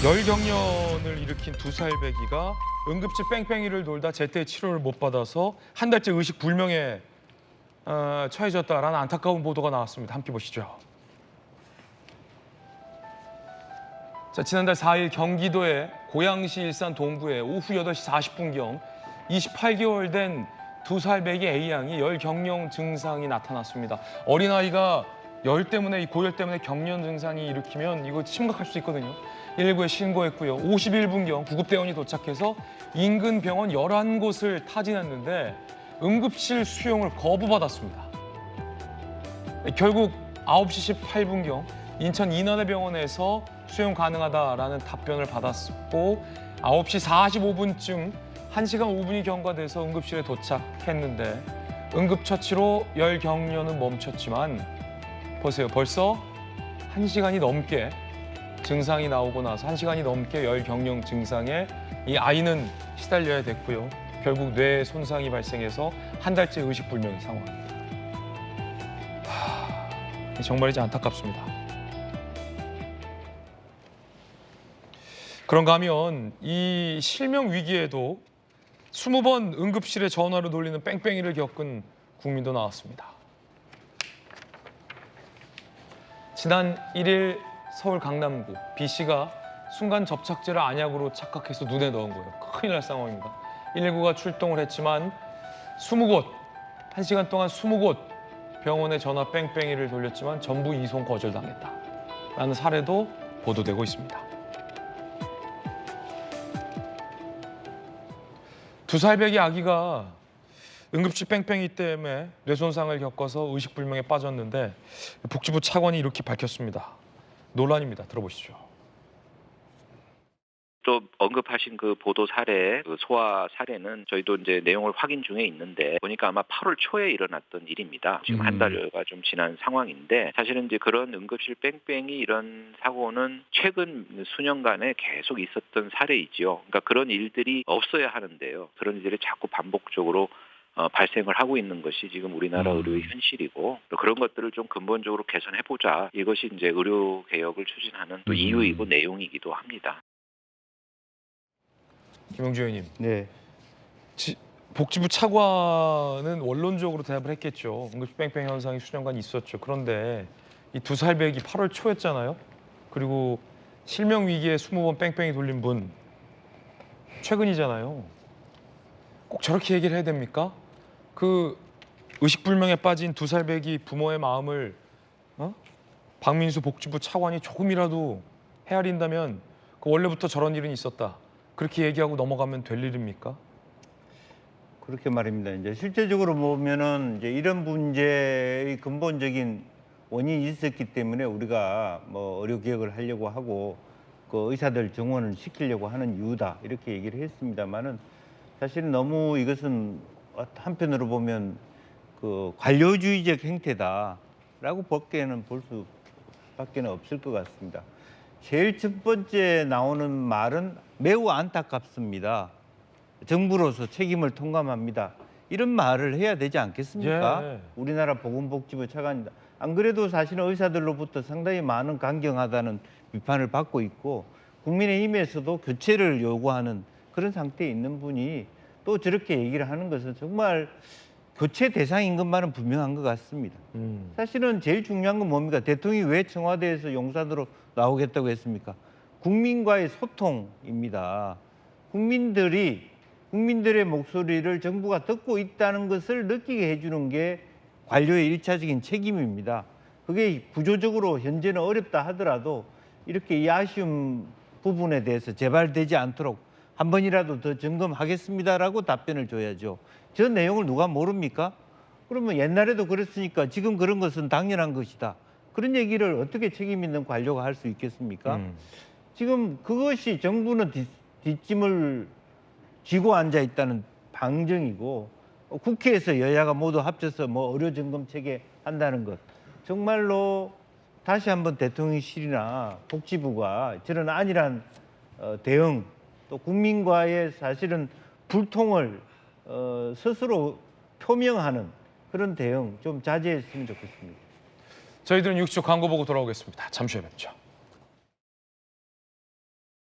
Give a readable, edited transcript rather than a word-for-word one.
열경련을 일으킨 두 살배기가 응급실 뺑뺑이를 돌다 제때 치료를 못 받아서 한 달째 의식 불명에 처해졌다라는 안타까운 보도가 나왔습니다. 함께 보시죠. 자, 지난달 4일 경기도의 고양시 일산 동구에 오후 8시 40분경 28개월 된 두 살배기 A양이 열경련 증상이 나타났습니다. 어린아이가 고열 때문에 경련 증상이 일으키면 이거 심각할 수 있거든요. 119에 신고했고요. 51분경 구급대원이 도착해서 인근 병원 11곳을 타진했는데 응급실 수용을 거부받았습니다. 결국 9시 18분경 인천 인하대병원에서 수용 가능하다라는 답변을 받았고 9시 45분쯤 1시간 5분이 경과돼서 응급실에 도착했는데 응급처치로 열경련은 멈췄지만 보세요. 벌써 1시간이 넘게 증상이 나오고 나서 1시간이 넘게 열경련 증상에 이 아이는 시달려야 됐고요. 결국 뇌 손상이 발생해서 한 달째 의식불명의 상황. 정말이지 안타깝습니다. 그런가 하면 이 실명 위기에도 20번 응급실에 전화로 돌리는 뺑뺑이를 겪은 국민도 나왔습니다. 지난 1일 서울 강남구 B씨가 순간 접착제를 안약으로 착각해서 눈에 넣은 거예요. 큰일 날 상황입니다. 119가 출동을 했지만 20곳, 1시간 동안 20곳 병원에 전화 뺑뺑이를 돌렸지만 전부 이송 거절당했다라는 사례도 보도되고 있습니다. 두 살배기 아기가 응급실 뺑뺑이 때문에 뇌손상을 겪어서 의식불명에 빠졌는데 복지부 차관이 이렇게 밝혔습니다. 논란입니다. 들어보시죠. 또 언급하신 그 보도 사례, 그 소아 사례는 저희도 이제 내용을 확인 중에 있는데 보니까 아마 8월 초에 일어났던 일입니다. 지금 한 달여가 좀 지난 상황인데 사실은 이제 그런 응급실 뺑뺑이 이런 사고는 최근 수년간에 계속 있었던 사례이지요. 그러니까 그런 일들이 없어야 하는데요. 그런 일들이 자꾸 반복적으로 발생을 하고 있는 것이 지금 우리나라 의료의 현실이고 그런 것들을 좀 근본적으로 개선해보자. 이것이 이제 의료 개혁을 추진하는 또 이유이고 내용이기도 합니다. 김영주 의원님. 네. 복지부 차관은 원론적으로 대답을 했겠죠. 응급실 뺑뺑이 현상이 수년간 있었죠. 그런데 이 두 살배기 8월 초였잖아요. 그리고 실명 위기에 20번 뺑뺑이 돌린 분 최근이잖아요. 꼭 저렇게 얘기를 해야 됩니까? 그 의식불명에 빠진 두 살배기 부모의 마음을 박민수 복지부 차관이 조금이라도 헤아린다면 그 원래부터 저런 일은 있었다. 그렇게 얘기하고 넘어가면 될 일입니까? 그렇게 말입니다. 이제 실제적으로 보면은 이제 이런 문제의 근본적인 원인이 있었기 때문에 우리가 뭐 의료 개혁을 하려고 하고 그 의사들 정원을 시키려고 하는 이유다 이렇게 얘기를 했습니다만은 사실 너무 이것은 한편으로 보면 그 관료주의적 행태다라고 볼 수밖에 없을 것 같습니다. 제일 첫 번째 나오는 말은 매우 안타깝습니다. 정부로서 책임을 통감합니다. 이런 말을 해야 되지 않겠습니까? 예. 우리나라 보건복지부 차관입니다. 안 그래도 사실은 의사들로부터 상당히 많은 강경하다는 비판을 받고 있고 국민의힘에서도 교체를 요구하는 그런 상태에 있는 분이 또 저렇게 얘기를 하는 것은 정말 교체 대상인 것만은 분명한 것 같습니다. 사실은 제일 중요한 건 뭡니까? 대통령이 왜 청와대에서 용산으로 나오겠다고 했습니까? 국민과의 소통입니다. 국민들의 목소리를 정부가 듣고 있다는 것을 느끼게 해주는 게 관료의 일차적인 책임입니다. 그게 구조적으로 현재는 어렵다 하더라도 이렇게 이 아쉬운 부분에 대해서 재발되지 않도록 한 번이라도 더 점검하겠습니다라고 답변을 줘야죠. 저 내용을 누가 모릅니까? 그러면 옛날에도 그랬으니까 지금 그런 것은 당연한 것이다. 그런 얘기를 어떻게 책임 있는 관료가 할 수 있겠습니까? 지금 그것이 정부는 뒷짐을 쥐고 앉아 있다는 방증이고 국회에서 여야가 모두 합쳐서 뭐 의료점검 체계 한다는 것 정말로 다시 한번 대통령실이나 복지부가 저런 안일한 대응 또 국민과의 사실은 불통을 스스로 표명하는 그런 대응 좀 자제했으면 좋겠습니다. 저희들은 60초 광고 보고 돌아오겠습니다. 잠시 후에 뵙죠.